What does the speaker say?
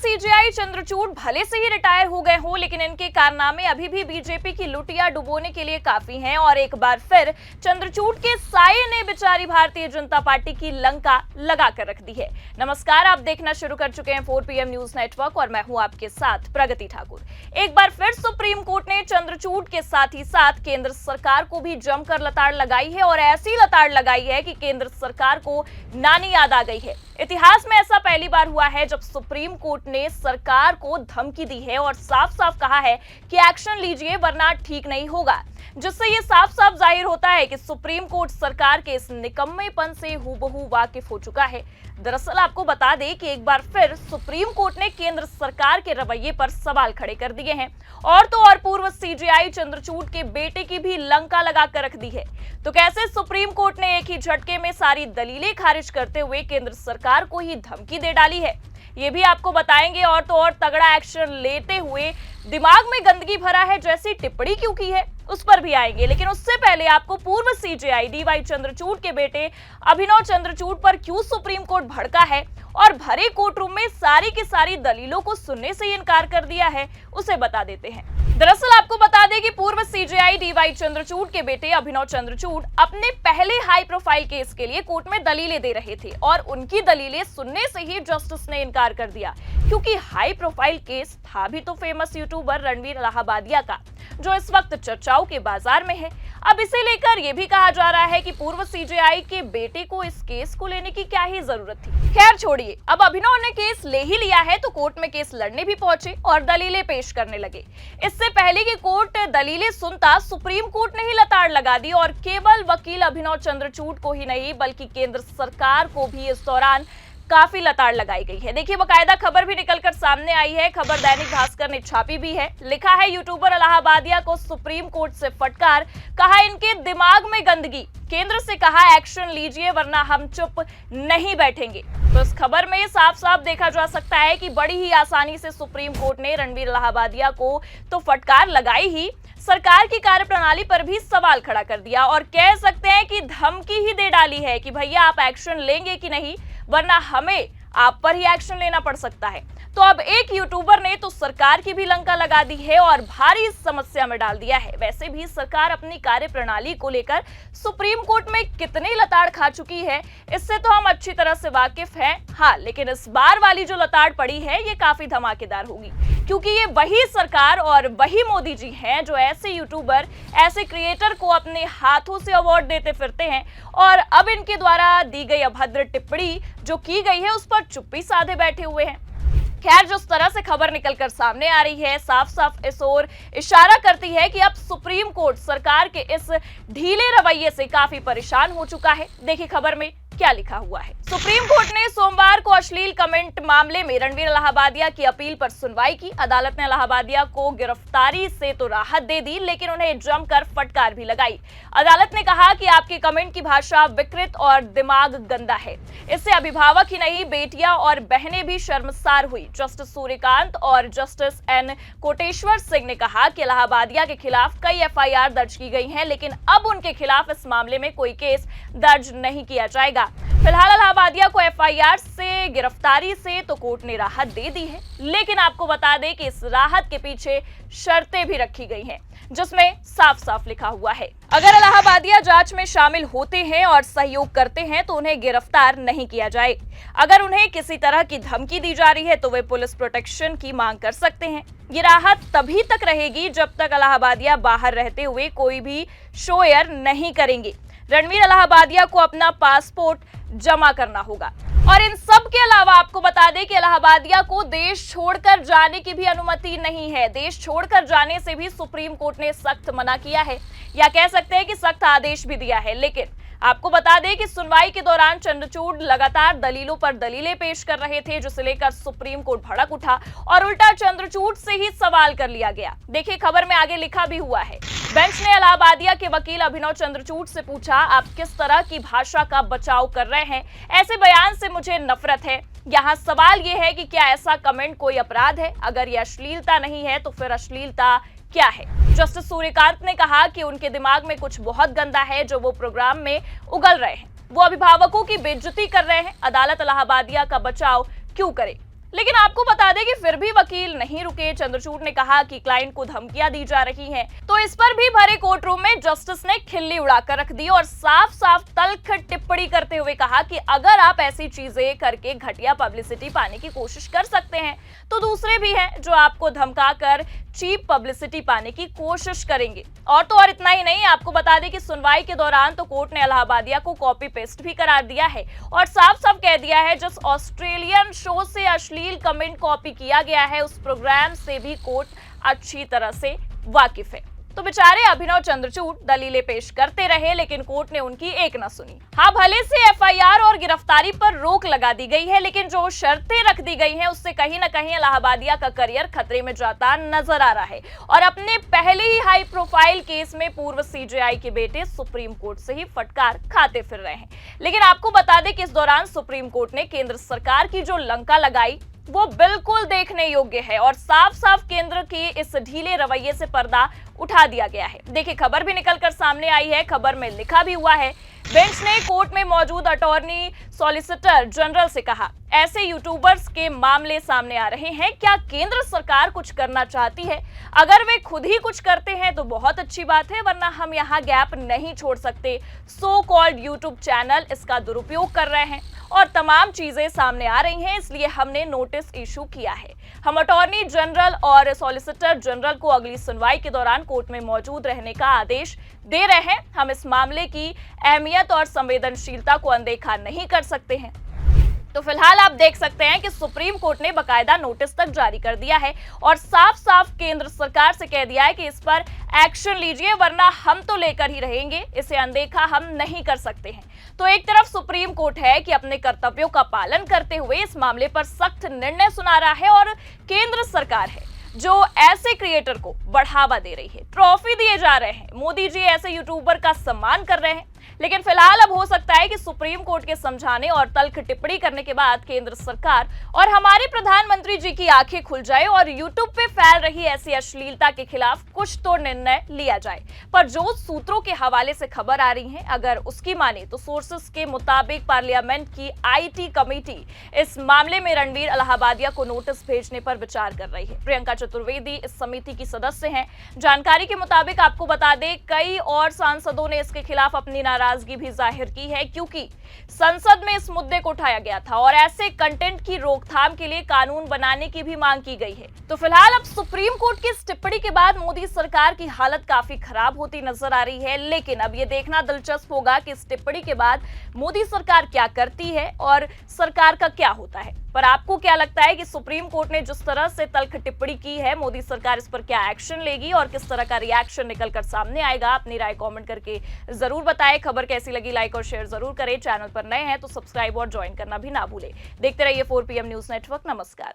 CJI Chandrachud भले से ही retire हो गए हों, लेकिन इनके कारनामे अभी भी बीजेपी की लुटिया डुबोने के लिए काफी हैं और एक बार फिर चंद्रचूड़ के साये ने बेचारी भारतीय जनता पार्टी की लंका लगा कर रख दी है। नमस्कार, आप देखना शुरू कर चुके हैं 4 PM न्यूज नेटवर्क और मैं हूं आपके साथ प्रगति ठाकुर। एक बार फिर सुप्रीम कोर्ट ने चंद्रचूड़ के साथ ही साथ केंद्र सरकार को भी जमकर लताड़ लगाई है और ऐसी लताड़ लगाई है कि केंद्र सरकार को नानी याद आ गई है। इतिहास में ऐसा पहली बार हुआ है जब सुप्रीम कोर्ट ने सरकार को धमकी दी है और साफ साफ कहा है कि एक्शन लीजिए वरना ठीक नहीं होगा, जिससे ये साफ साफ जाहिर होता है कि सुप्रीम कोर्ट सरकार के इस निकम्मेपन से हूबहू वाकिफ हो चुका है। दरअसल आपको बता दें कि एक बार फिर सुप्रीम कोर्ट ने केंद्र सरकार के रवैये पर सवाल खड़े कर दिए हैं और तो और पूर्व सीजेआई चंद्रचूड़ के बेटे की भी लंका लगा कर रख दी है। तो कैसे सुप्रीम कोर्ट ने एक ही झटके में सारी दलीलें खारिज करते हुए केंद्र सरकार को ही धमकी दे डाली है, ये भी आपको बताएंगे और तो और तगड़ा एक्शन लेते हुए दिमाग में गंदगी भरा है जैसी टिप्पणी क्यों की है उस पर भी आएंगे। लेकिन उससे पहले आपको पूर्व सीजेआई डीवाई चंद्रचूड़ के बेटे अभिनव चंद्रचूड़ पर क्यों सुप्रीम कोर्ट भड़का है और भरे कोर्ट रूम में सारी की सारी दलीलों को सुनने से इनकार कर दिया है, उसे बता देते हैं। दरअसल आपको बता दें कि पूर्व सीजेआई डीवाई चंद्रचूड़ के बेटे अभिनव चंद्रचूड़ अपने पहले हाई प्रोफाइल केस के लिए कोर्ट में दलीलें दे रहे थे और उनकी दलीलें सुनने से ही जस्टिस ने इनकार कर दिया, क्योंकि हाई प्रोफाइल केस था भी तो फेमस यूट्यूबर रणवीर इलाहाबादिया का, जो इस वक्त चर्चाओं के बाजार में है। अब इसे लेकर यह भी कहा जा रहा है कि पूर्व सीजेआई के बेटे को इस केस को लेने की क्या ही जरूरत थी। खैर छोड़िए, अब अभिनव ने केस ले ही लिया है तो कोर्ट में केस लड़ने भी पहुंचे और दलीलें पेश करने लगे। इससे पहले कि कोर्ट दलीलें सुनता, सुप्रीम कोर्ट ने ही लताड़ लगा दी और केवल वकील अभिनव चंद्रचूड़ को ही नहीं बल्कि केंद्र सरकार को भी इस दौरान काफी लताड़ लगाई गई है। देखिए, बकायदा खबर भी निकलकर सामने आई है। खबर दैनिक भास्कर ने छापी भी है। लिखा है, यूट्यूबर इलाहाबादिया को सुप्रीम कोर्ट से फटकार, कहा इनके दिमाग में गंदगी, केंद्र से कहा एक्शन लीजिए वरना हम चुप नहीं बैठेंगे। तो इस खबर में साफ साफ देखा जा सकता है कि बड़ी ही आसानी से सुप्रीम कोर्ट ने रणवीर इलाहाबादिया को तो फटकार लगाई ही, सरकार की कार्यप्रणाली पर भी सवाल खड़ा कर दिया और कह सकते हैं कि धमकी ही दे डाली है कि भैया आप एक्शन लेंगे कि नहीं, वरना हमें आप पर ही एक्शन लेना पड़ सकता है। तो अब एक यूट्यूबर ने तो सरकार की भी लंका लगा दी है और भारी समस्या में डाल दिया है। वैसे भी सरकार अपनी कार्यप्रणाली को लेकर सुप्रीम कोर्ट में कितनी लताड़ खा चुकी है, इससे तो हम अच्छी तरह से वाकिफ हैं। हाँ, लेकिन इस बार वाली जो लताड़ पड़ी है ये काफी धमाकेदार होगी, क्योंकि ये वही सरकार और वही मोदी जी हैं जो ऐसे यूट्यूबर, ऐसे क्रिएटर को अपने हाथों से अवार्ड देते फिरते हैं और अब इनके द्वारा दी गई अभद्र टिप्पणी जो की गई है उस पर चुप्पी साधे बैठे हुए हैं। खैर, जिस तरह से खबर निकलकर सामने आ रही है साफ साफ इस ओर इशारा करती है कि अब सुप्रीम कोर्ट सरकार के इस ढीले रवैये से काफी परेशान हो चुका है। देखिए खबर में क्या लिखा हुआ है। सुप्रीम कोर्ट ने सोमवार को अश्लील कमेंट मामले में रणवीर इलाहाबादिया की अपील पर सुनवाई की। अदालत ने इलाहाबादिया को गिरफ्तारी से तो राहत दे दी, लेकिन उन्हें जमकर फटकार भी लगाई। अदालत ने कहा कि आपके कमेंट की भाषा विकृत और दिमाग गंदा है। इससे अभिभावक ही नहीं, बेटियां और बहनें भी शर्मसार हुई। जस्टिस सूर्यकांत और जस्टिस एन कोटेश्वर सिंह ने कहा कि इलाहाबादिया के खिलाफ कई FIR दर्ज की गई हैं, लेकिन अब उनके खिलाफ इस मामले में कोई केस दर्ज नहीं किया जाएगा। फिलहाल इलाहाबादिया को FIR से गिरफ्तारी से तो कोर्ट ने राहत दे दी है, लेकिन आपको बता दें कि इस राहत के पीछे शर्तें भी रखी गई हैं, जिसमें साफ साफ लिखा हुआ है अगर इलाहाबादिया जांच में शामिल होते हैं और सहयोग करते हैं तो उन्हें गिरफ्तार नहीं किया जाए। अगर उन्हें किसी तरह की धमकी दी जा रही है तो वे पुलिस प्रोटेक्शन की मांग कर सकते हैं। ये राहत तभी तक रहेगी जब तक इलाहाबादिया बाहर रहते हुए कोई भी शेयर नहीं करेंगे। रणवीर इलाहाबादिया को अपना पासपोर्ट जमा करना होगा और इन सब के अलावा आपको बता दें कि इलाहाबादिया को देश छोड़कर जाने की भी अनुमति नहीं है। देश छोड़कर जाने से भी सुप्रीम कोर्ट ने सख्त मना किया है, या कह सकते हैं कि सख्त आदेश भी दिया है। लेकिन आपको बता दें कि सुनवाई के दौरान चंद्रचूड़ लगातार दलीलों पर दलीलें पेश कर रहे थे, जिसे लेकर सुप्रीम कोर्ट भड़क उठा और उल्टा चंद्रचूड़ से ही सवाल कर लिया गया। देखिए खबर में आगे लिखा भी हुआ है, बेंच ने इलाहाबादिया के वकील अभिनव चंद्रचूड़ से पूछा, आप किस तरह की भाषा का बचाव कर रहे हैं? ऐसे बयान से मुझे नफरत है। यहाँ सवाल ये है कि क्या ऐसा कमेंट कोई अपराध है? अगर ये अश्लीलता नहीं है तो फिर अश्लीलता क्या है? जस्टिस सूर्यकांत ने कहा कि उनके दिमाग में कुछ बहुत गंदा है जो वो प्रोग्राम में उगल रहे हैं। वो अभिभावकों की बेइज्जती कर रहे हैं। अदालत इलाहाबादिया का बचाव क्यों करे? लेकिन आपको बता दें कि फिर भी वकील नहीं रुके। चंद्रचूड़ ने कहा कि क्लाइंट को धमकियां दी जा रही हैं। तो इस पर भी भरे कोर्ट रूम में जस्टिस ने खिल्ली उड़ाकर रख दी और साफ साफ तल्ख टिप्पणी करते हुए कहा कि अगर आप ऐसी चीजें करके घटिया पब्लिसिटी पाने की कोशिश कर सकते हैं तो दूसरे भी हैं जो आपको धमकाकर चीप पब्लिसिटी पाने की कोशिश करेंगे। और तो और इतना ही नहीं, आपको बता दें कि सुनवाई के दौरान तो कोर्ट ने इलाहाबादिया को कॉपी पेस्ट भी करार दिया है और साफ साफ कह दिया है जिस ऑस्ट्रेलियन शो से अश्लील कमेंट कॉपी किया गया है उस प्रोग्राम से भी कोर्ट अच्छी तरह से वाकिफ है। तो बेचारे अभिनव चंद्रचूड़ दलीलें पेश करते रहे लेकिन कोर्ट ने उनकी एक न सुनी। हाँ, भले से एफआईआर और गिरफ्तारी पर रोक लगा दी गई है लेकिन जो शर्तें रख दी गई हैं उससे कहीं ना कहीं इलाहाबादिया का करियर खतरे में जाता नजर आ रहा है और अपने पहले ही हाई प्रोफाइल केस में पूर्व सीजेआई के बेटे सुप्रीम कोर्ट से ही फटकार खाते फिर रहे हैं। लेकिन आपको बता दें कि इस दौरान सुप्रीम कोर्ट ने केंद्र सरकार की जो लंका लगाई वो बिल्कुल देखने योग्य है और साफ साफ केंद्र के इस ढीले रवैये से पर्दा उठा दिया गया है। देखिए, खबर भी निकलकर सामने आई है, खबर में लिखा भी हुआ है। बेंच ने कोर्ट में मौजूद अटॉर्नी सॉलिसिटर जनरल से कहा, ऐसे यूट्यूबर्स के मामले सामने आ रहे हैं, क्या केंद्र सरकार कुछ करना चाहती है? अगर वे खुद ही कुछ करते हैं तो बहुत अच्छी बात है, वरना हम यहाँ गैप नहीं छोड़ सकते। सो कॉल्ड यूट्यूब चैनल इसका दुरुपयोग कर रहे हैं और तमाम चीजें सामने आ रही हैं, इसलिए हमने नोटिस इशू किया है। हम अटॉर्नी जनरल और सॉलिसिटर जनरल को अगली सुनवाई के दौरान कोर्ट में मौजूद रहने का आदेश दे रहे हैं। हम इस मामले की अहमियत और संवेदनशीलता को अनदेखा नहीं कर सकते हैं। तो फिलहाल आप देख सकते हैं कि सुप्रीम कोर्ट ने बकायदा नोटिस तक जारी कर दिया है और साफ साफ केंद्र सरकार से कह दिया है कि इस पर एक्शन लीजिए, वरना हम तो लेकर ही रहेंगे, इसे अनदेखा हम नहीं कर सकते हैं। तो एक तरफ सुप्रीम कोर्ट है कि अपने कर्तव्यों का पालन करते हुए इस मामले पर सख्त निर्णय सुना रहा है और केंद्र सरकार है जो ऐसे क्रिएटर को बढ़ावा दे रही है, ट्रॉफी दिए जा रहे हैं। मोदी जी ऐसे यूट्यूबर का सम्मान कर रहे हैं। लेकिन फिलहाल अब हो सकता है कि सुप्रीम कोर्ट के समझाने और तल्ख टिप्पणी करने के बाद केंद्र सरकार और हमारे प्रधानमंत्री जी की आंखें खुल जाए और यूट्यूब पे फैल रही ऐसी अश्लीलता के खिलाफ कुछ तो निर्णय लिया जाए। पर जो सूत्रों के हवाले से खबर आ रही है, अगर उसकी माने तो सोर्सेस के मुताबिक पार्लियामेंट की आईटी कमेटी इस मामले में रणवीर इलाहाबादिया को नोटिस भेजने पर विचार कर रही है। प्रियंका चतुर्वेदी इस समिति की सदस्य हैं। जानकारी के मुताबिक आपको बता दें, कई और सांसदों ने इसके खिलाफ अपनी नाराजगी भी जाहिर की है क्योंकि संसद में इस मुद्दे को उठाया गया था और ऐसे कंटेंट की रोकथाम के लिए कानून बनाने की भी मांग की गई है। तो फिलहाल अब सुप्रीम कोर्ट की इस टिप्पणी के बाद मोदी सरकार की हालत काफी खराब होती नजर आ रही है। लेकिन अब यह देखना दिलचस्प होगा कि इस टिप्पणी के बाद मोदी सरकार क्या करती है और सरकार का क्या होता है। पर आपको क्या लगता है कि सुप्रीम कोर्ट ने जिस तरह से तल्ख टिप्पणी की है, मोदी सरकार इस पर क्या एक्शन लेगी और किस तरह का रिएक्शन निकलकर सामने आएगा? अपनी राय कमेंट करके जरूर बताएं। खबर कैसी लगी लाइक और शेयर जरूर करें। चैनल पर नए हैं तो सब्सक्राइब और ज्वाइन करना भी ना भूलें। देखते रहिए 4 PM न्यूज नेटवर्क। नमस्कार।